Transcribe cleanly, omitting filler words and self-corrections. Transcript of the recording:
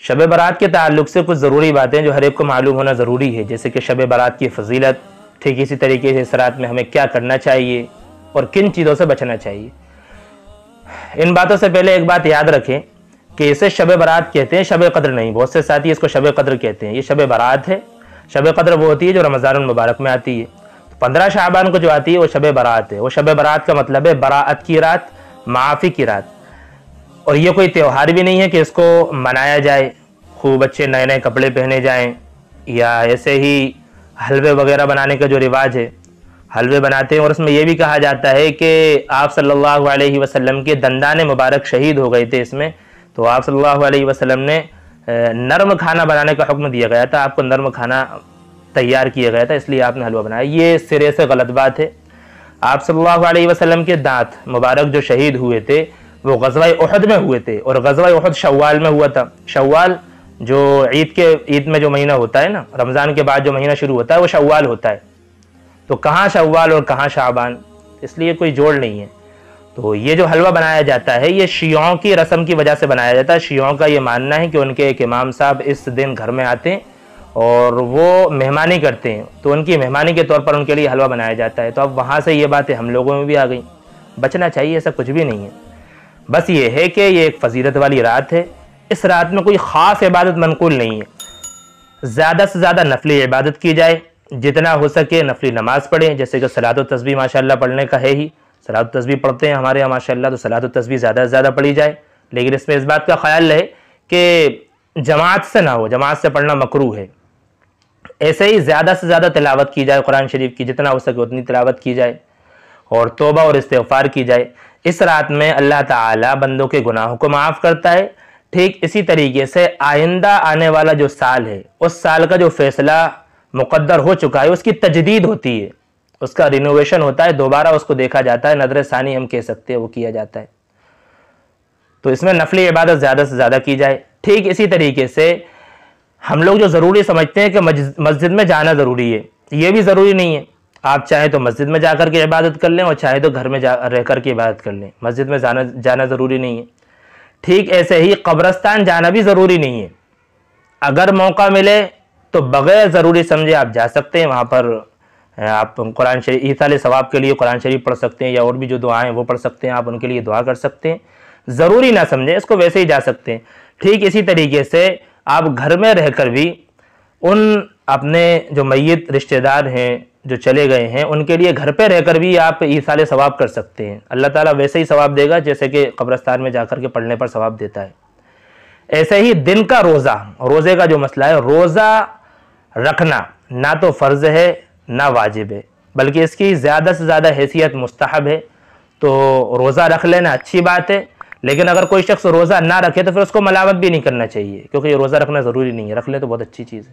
शब बारात के ताल्लुक से कुछ ज़रूरी बातें जो हर एक को मालूम होना ज़रूरी है, जैसे कि शब बारात की फजीलत, ठीक इसी तरीके से इस रात में हमें क्या करना चाहिए और किन चीज़ों से बचना चाहिए। इन बातों से पहले एक बात याद रखें कि इसे शब बारात कहते हैं, शब कद्र नहीं। बहुत से साथी इसको शब कद्र कहते हैं। ये शब बारात है। शब कद्र वो होती है जो रमज़ानुल मुबारक में आती है। तो 15 शाबान को जो आती है वो शब बारात है। वो शब बारात का मतलब है बराअत की रात, माफ़ी की रात। और ये कोई त्यौहार भी नहीं है कि इसको मनाया जाए, खूब बच्चे नए नए कपड़े पहने जाएं, या ऐसे ही हलवे वगैरह बनाने का जो रिवाज है, हलवे बनाते हैं। और उसमें यह भी कहा जाता है कि आप सल्लल्लाहु अलैहि वसल्लम के दंदान मुबारक शहीद हो गए थे इसमें, तो आप सल्लल्लाहु अलैहि वसल्लम ने नर्म खाना बनाने का हुक्म दिया गया था, आपको नर्म खाना तैयार किया गया था, इसलिए आपने हलवा बनाया। ये सिरे से गलत बात है। आप सल्लल्लाहु अलैहि वसल्लम के दांत मुबारक जो शहीद हुए थे वो ग़ज़वा उहद में हुए थे, और ग़ज़वा उहद शव्वाल में हुआ था। शव्वाल जो ईद में जो महीना होता है ना, रमज़ान के बाद जो महीना शुरू होता है वो शव्वाल होता है। तो कहाँ शव्वाल और कहाँ शाबान, इसलिए कोई जोड़ नहीं है। तो ये जो हलवा बनाया जाता है ये शियों की रस्म की वजह से बनाया जाता है। शियों का ये मानना है कि उनके एक इमाम साहब इस दिन घर में आते हैं और वो मेहमानी करते हैं, तो उनकी मेहमानी के तौर पर उनके लिए हलवा बनाया जाता है। तो अब वहाँ से ये बातें हम लोगों में भी आ गई। बचना चाहिए, ऐसा कुछ भी नहीं है। बस ये है कि ये एक फजीलत वाली रात है। इस रात में कोई ख़ास इबादत मनकूल नहीं है। ज़्यादा से ज़्यादा नफली इबादत की जाए, जितना हो सके नफली नमाज पढ़ें, जैसे कि सलात व तस्बीह माशाअल्लाह पढ़ने का है ही, सलात व तस्बीह पढ़ते हैं हमारे यहाँ माशाअल्लाह, तो सलात व तस्बीह ज़्यादा से ज़्यादा पढ़ी जाए। लेकिन इसमें इस बात का ख्याल रहे कि जमात से ना हो, जमात से पढ़ना मकरूह है। ऐसे ही ज़्यादा से ज़्यादा तिलावत की जाए कुरान शरीफ की, जितना हो सके उतनी तिलावत की जाए, और तौबा और इस्तिग़फ़ार की जाए। इस रात में अल्लाह ताला बंदों के गुनाहों को माफ़ करता है। ठीक इसी तरीके से आइंदा आने वाला जो साल है, उस साल का जो फैसला मुक़द्दर हो चुका है उसकी तजदीद होती है, उसका रिनोवेशन होता है, दोबारा उसको देखा जाता है, नज़र सानी हम कह सकते हैं, वो किया जाता है। तो इसमें नफली इबादत ज़्यादा से ज़्यादा की जाए। ठीक इसी तरीके से हम लोग जो ज़रूरी समझते हैं कि मस्जिद में जाना ज़रूरी है, ये भी ज़रूरी नहीं है। आप चाहें तो मस्जिद में जाकर के इबादत कर लें और चाहे तो घर में रह कर के इबादत कर लें। मस्जिद में जाना ज़रूरी नहीं है। ठीक ऐसे ही कब्रस्तान जाना भी ज़रूरी नहीं है। अगर मौका मिले तो बग़ैर ज़रूरी समझे आप जा सकते हैं। वहाँ पर आप कुरान शरीफ ईसाल सवाब के लिए कुरान शरीफ पढ़ सकते हैं, या और भी जो दुआएं हैं वो पढ़ सकते हैं, आप उनके लिए दुआ कर सकते हैं। ज़रूरी ना समझें इसको, वैसे ही जा सकते हैं। ठीक इसी तरीके से आप घर में रहकर भी उन अपने जो मय्यत रिश्तेदार हैं जो चले गए हैं उनके लिए घर पे रहकर भी आप ईसाल सवाब कर सकते हैं। अल्लाह ताला वैसे ही सवाब देगा जैसे कि कब्रस्तान में जाकर के पढ़ने पर सवाब देता है। ऐसे ही दिन का रोज़े का जो मसला है, रोज़ा रखना ना तो फ़र्ज़ है ना वाजिब है, बल्कि इसकी ज़्यादा से ज़्यादा हैसियत मुस्तहब है। तो रोज़ा रख लेना अच्छी बात है, लेकिन अगर कोई शख्स रोज़ा ना रखे तो फिर उसको मलामत भी नहीं करना चाहिए, क्योंकि रोज़ा रखना ज़रूरी नहीं है। रख ले तो बहुत अच्छी चीज़ है।